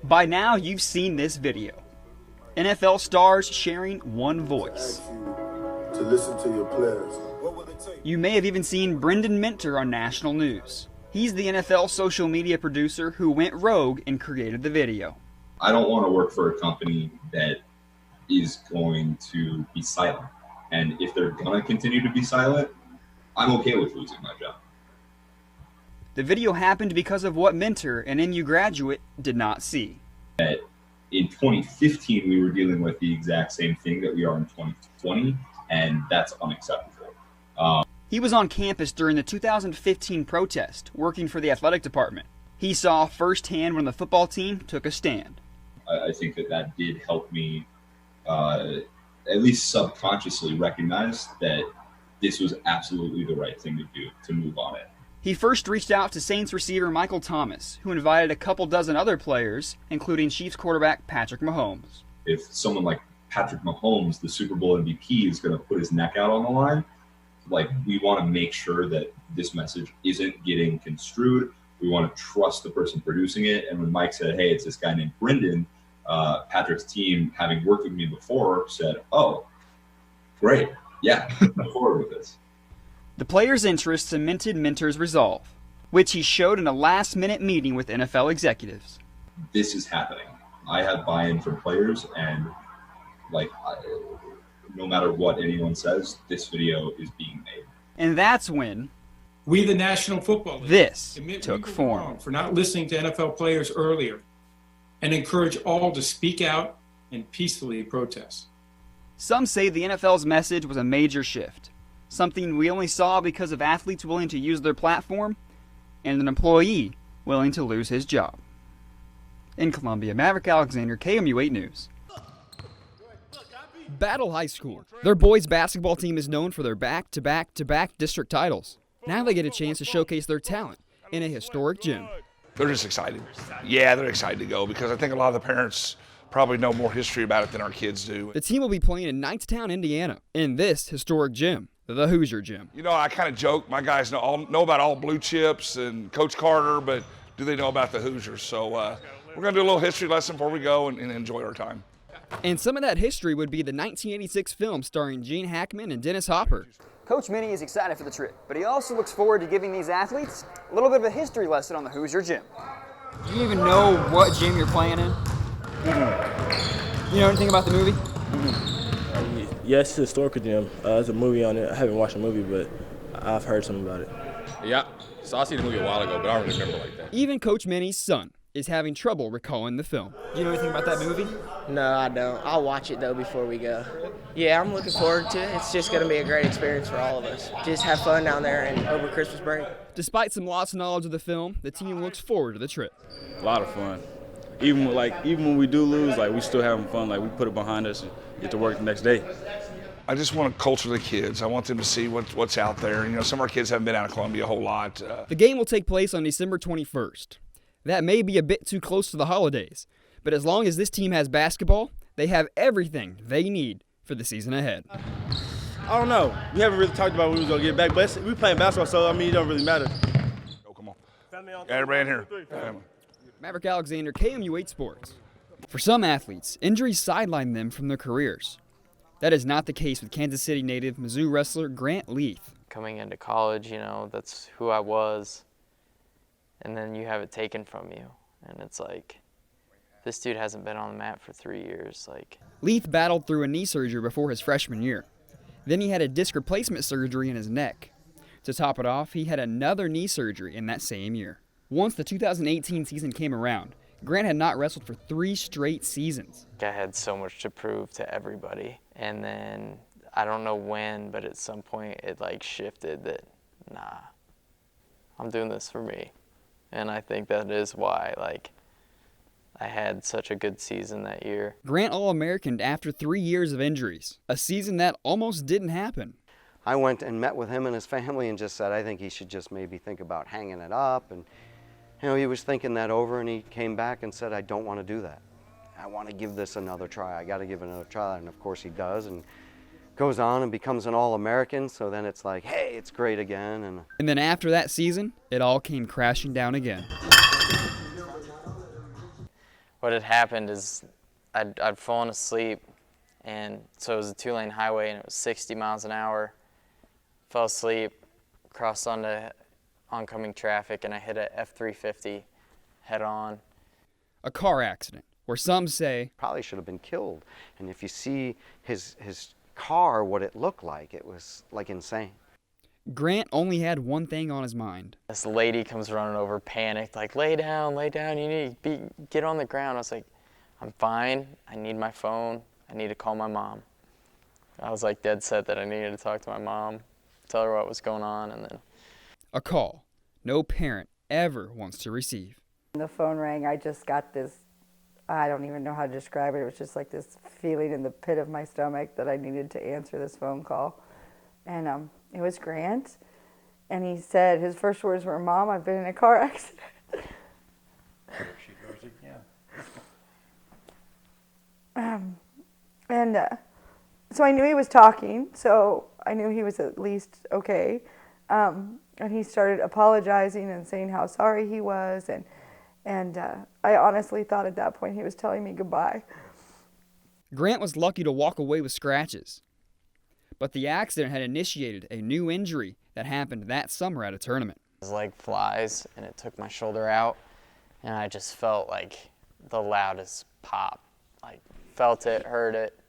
By now, you've seen this video. NFL stars sharing one voice. To listen to your players. You may have even seen Brendan Minter on national news. He's the NFL social media producer who went rogue and created the video. I don't want to work for a company that is going to be silent. And if they're going to continue to be silent, I'm okay with losing my job. The video happened because of what Minter, an NU graduate, did not see. That in 2015, we were dealing with the exact same thing that we are in 2020, and that's unacceptable. He was on campus during the 2015 protest, working for the athletic department. He saw firsthand when the football team took a stand. I think that did help me at least subconsciously recognize that this was absolutely the right thing to do, to move on it. He first reached out to Saints receiver Michael Thomas, who invited a couple dozen other players, including Chiefs quarterback Patrick Mahomes. If someone like Patrick Mahomes, the Super Bowl MVP, is going to put his neck out on the line, like, we want to make sure that this message isn't getting construed. We want to trust the person producing it. And when Mike said, hey, it's this guy named Brendan, Patrick's team, having worked with me before, said, oh, great. Yeah, move forward with this. The players' interest cemented Minter's resolve, which he showed in a last-minute meeting with NFL executives. This is happening. I have buy-in from players, and no matter what anyone says, this video is being made. And that's when we, the National Football League, this took form. For not listening to NFL players earlier, and encourage all to speak out and peacefully protest. Some say the NFL's message was a major shift, something we only saw because of athletes willing to use their platform and an employee willing to lose his job. In Columbia, Mavrick Alexander, KMU8 News. Battle High School. Their boys basketball team is known for their back-to-back-to-back district titles. Now they get a chance to showcase their talent in a historic gym. They're just excited. Yeah, they're excited to go because I think a lot of the parents probably know more history about it than our kids do. The team will be playing in Knightstown, Indiana, in this historic gym, the Hoosier Gym. You know, I kind of joke, my guys know about all blue chips and Coach Carter, but do they know about the Hoosiers? So we're going to do a little history lesson before we go and enjoy our time. And some of that history would be the 1986 film starring Gene Hackman and Dennis Hopper. Coach Minnie is excited for the trip, but he also looks forward to giving these athletes a little bit of a history lesson on the Hoosier Gym. Do you even know what gym you're playing in? Mm-hmm. You know anything about the movie? Mm-hmm. Yes, it's a historical gym. There's a movie on it. I haven't watched the movie, but I've heard something about it. Yeah, so I seen the movie a while ago, but I don't really remember like that. Even Coach Minnie's son is having trouble recalling the film. Do you know anything about that movie? No, I don't. I'll watch it, though, before we go. Yeah, I'm looking forward to it. It's just going to be a great experience for all of us. Just have fun down there and over Christmas break. Despite some lost knowledge of the film, the team looks forward to the trip. A lot of fun. Even when we do lose, we still having fun. We put it behind us and get to work the next day. I just want to culture the kids. I want them to see what's out there. You know, some of our kids haven't been out of Columbia a whole lot. The game will take place on December 21st. That may be a bit too close to the holidays, but as long as this team has basketball, they have everything they need for the season ahead. I don't know. We haven't really talked about when we was going to get back, but we playing basketball, so, it don't really matter. Oh, come on. Everybody in here. Family. Mavrick Alexander, KMU8 Sports. For some athletes, injuries sideline them from their careers. That is not the case with Kansas City native Mizzou wrestler Grant Leith. Coming into college, that's who I was. And then you have it taken from you. And it's like, this dude hasn't been on the mat for 3 years. Leith battled through a knee surgery before his freshman year. Then he had a disc replacement surgery in his neck. To top it off, he had another knee surgery in that same year. Once the 2018 season came around, Grant had not wrestled for 3 straight seasons. I had so much to prove to everybody. And then, I don't know when, but at some point it shifted that, nah, I'm doing this for me. And I think that is why, I had such a good season that year. Grant All-Americaned after 3 years of injuries, a season that almost didn't happen. I went and met with him and his family and just said, I think he should just maybe think about hanging it up. And, he was thinking that over, and he came back and said, I don't want to do that. I want to give this another try. I got to give it another try. And, of course, he does. And goes on and becomes an All-American, so then it's like, hey, it's great again. And then after that season, it all came crashing down again. what had happened is I'd fallen asleep, and so it was a 2-lane highway, and it was 60 miles an hour. Fell asleep, crossed onto oncoming traffic, and I hit a F-350 head on. A car accident, where some say probably should have been killed. And if you see his car, what it looked like, it was like insane. Grant only had one thing on his mind. This lady comes running over, panicked, like, lay down, you need to get on the ground. I was like, I'm fine, I need my phone, I need to call my mom. I was like dead set that I needed to talk to my mom, tell her what was going on, and then. A call no parent ever wants to receive. When the phone rang, I just got this, I don't even know how to describe it, it was just like this feeling in the pit of my stomach that I needed to answer this phone call. And it was Grant, and he said, his first words were, "Mom, I've been in a car accident." There she goes again. So I knew he was talking, so I knew he was at least okay. And he started apologizing and saying how sorry he was, and I honestly thought at that point he was telling me goodbye. Grant was lucky to walk away with scratches, but the accident had initiated a new injury that happened that summer at a tournament. His leg flies, and it took my shoulder out, and I just felt like the loudest pop. Like, felt it, heard it,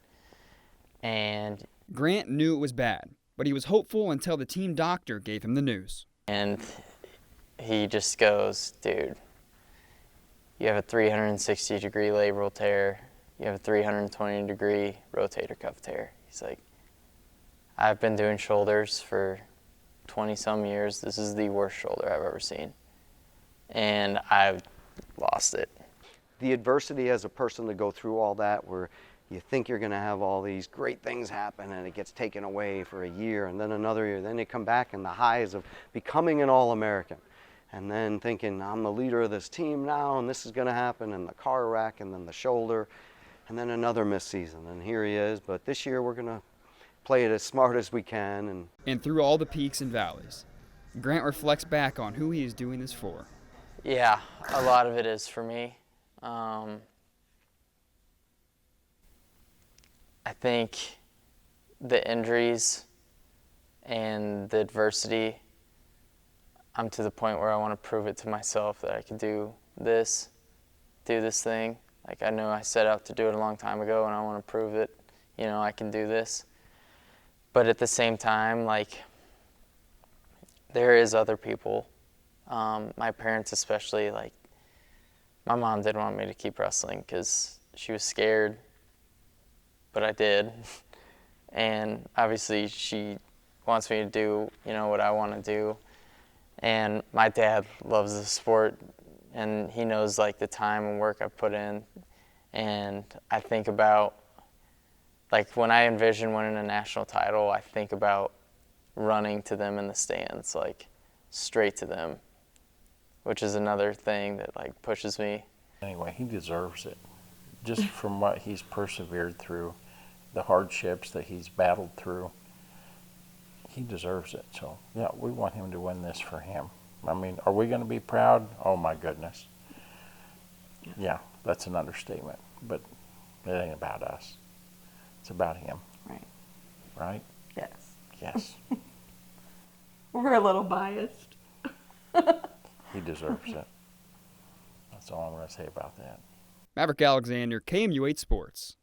and Grant knew it was bad, but he was hopeful until the team doctor gave him the news. And he just goes, "Dude, you have a 360-degree labral tear. You have a 320-degree rotator cuff tear." He's like, "I've been doing shoulders for 20-some years. This is the worst shoulder I've ever seen." And I've lost it. The adversity as a person to go through all that, where you think you're going to have all these great things happen and it gets taken away for a year and then another year. Then they come back and the highs of becoming an All-American. And then thinking, I'm the leader of this team now and this is going to happen, and the car wreck and then the shoulder and then another missed season. And here he is. But this year we're going to play it as smart as we can. And through all the peaks and valleys, Grant reflects back on who he is doing this for. Yeah, a lot of it is for me. I think the injuries and the adversity, I'm to the point where I want to prove it to myself that I can do this thing. Like, I know I set out to do it a long time ago, and I want to prove that, I can do this. But at the same time, like, there is other people, my parents especially, like, my mom didn't want me to keep wrestling because she was scared, but I did. And obviously she wants me to do, what I want to do. And my dad loves the sport, and he knows, like, the time and work I put in. And I think about, like, when I envision winning a national title, I think about running to them in the stands, like, straight to them, which is another thing that, like, pushes me. Anyway, he deserves it. Just from what he's persevered through, the hardships that he's battled through, he deserves it. So, yeah, we want him to win this for him. I mean, are we going to be proud? Oh, my goodness. Yeah, that's an understatement. But it ain't about us. It's about him. Right. Right? Yes. Yes. We're a little biased. He deserves it. That's all I'm going to say about that. Mavrick Alexander, KMU8 Sports.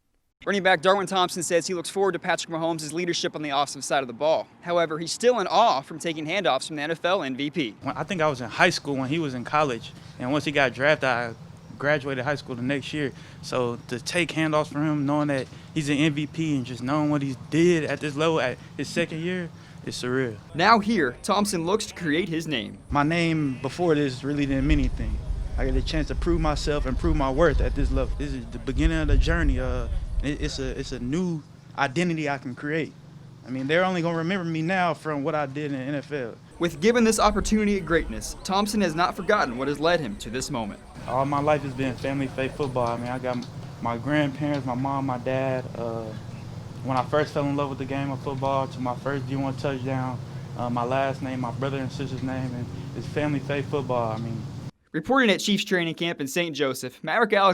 Running back Darwin Thompson says he looks forward to Patrick Mahomes' leadership on the offensive side of the ball. However, he's still in awe from taking handoffs from the NFL MVP. I think I was in high school when he was in college, and once he got drafted, I graduated high school the next year. So to take handoffs from him, knowing that he's an MVP and just knowing what he did at this level at his second year, it's surreal. Now here, Thompson looks to create his name. My name before this really didn't mean anything. I got a chance to prove myself and prove my worth at this level. This is the beginning of the journey. It's a new identity I can create. I mean, they're only going to remember me now from what I did in the NFL. With given this opportunity at greatness, Thompson has not forgotten what has led him to this moment. All my life has been family faith football. I mean, I got my grandparents, my mom, my dad. When I first fell in love with the game of football, to my first D1 touchdown, my last name, my brother and sister's name, and it's family faith football. I mean. Reporting at Chiefs training camp in St. Joseph, Mavrick Alexander.